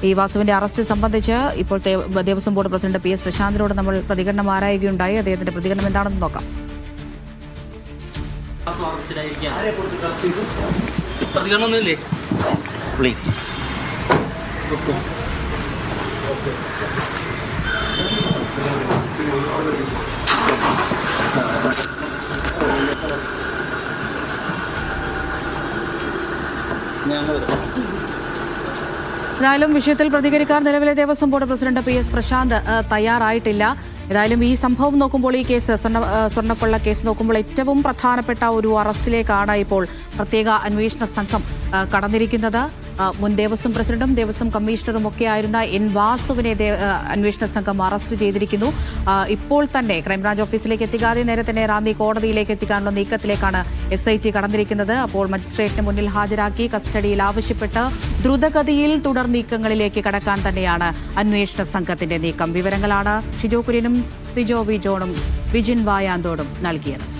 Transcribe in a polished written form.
ഈ വാസുവിന്റെ അറസ്റ്റ് സംബന്ധിച്ച് ഇപ്പോഴത്തെ ദേവസ്വം ബോർഡ് പ്രസിഡന്റ് PS പ്രശാന്തിനോട് നമ്മൾ പ്രതികരണം ആരായുകയുണ്ടായി. അദ്ദേഹത്തിന്റെ പ്രതികരണം എന്താണെന്ന് നോക്കാം. പ്രതികരണമൊന്നുമില്ലേ? പ്ലീസ്. ഏതായാലും വിഷയത്തിൽ പ്രതികരിക്കാൻ നിലവിലെ Devaswom board president PS Prashanth തയ്യാറായിട്ടില്ല. ഏതായാലും ഈ സംഭവം നോക്കുമ്പോൾ, ഈ കേസ് സ്വർണ്ണക്കൊള്ള കേസ് നോക്കുമ്പോൾ ഏറ്റവും പ്രധാനപ്പെട്ട ഒരു അറസ്റ്റിലേക്കാണ് ഇപ്പോൾ പ്രത്യേക അന്വേഷണ സംഘം കടന്നിരിക്കുന്നത്. മുൻ ദേവസ്വം പ്രസിഡന്റും ദേവസ്വം കമ്മീഷണറും ഒക്കെ ആയിരുന്ന N വാസുവിനെ അന്വേഷണ സംഘം അറസ്റ്റ് ചെയ്തിരിക്കുന്നു. ഇപ്പോൾ തന്നെ ക്രൈംബ്രാഞ്ച് ഓഫീസിലേക്ക് എത്തിക്കാതെ നേരെ തന്നെ റാന്നി കോടതിയിലേക്ക് എത്തിക്കാനുള്ള നീക്കത്തിലേക്കാണ് SIT കടന്നിരിക്കുന്നത്. അപ്പോൾ മജിസ്ട്രേറ്റിന് മുന്നിൽ ഹാജരാക്കി കസ്റ്റഡിയിൽ ആവശ്യപ്പെട്ട് ദ്രുതഗതിയിൽ തുടർ നീക്കങ്ങളിലേക്ക് കടക്കാൻ തന്നെയാണ് അന്വേഷണ സംഘത്തിന്റെ നീക്കം. വിവരങ്ങളാണ് ഷിജോ കുര്യനും സിജോ വി ജോണും വിജിൻ വായാന്തോടും നൽകിയത്.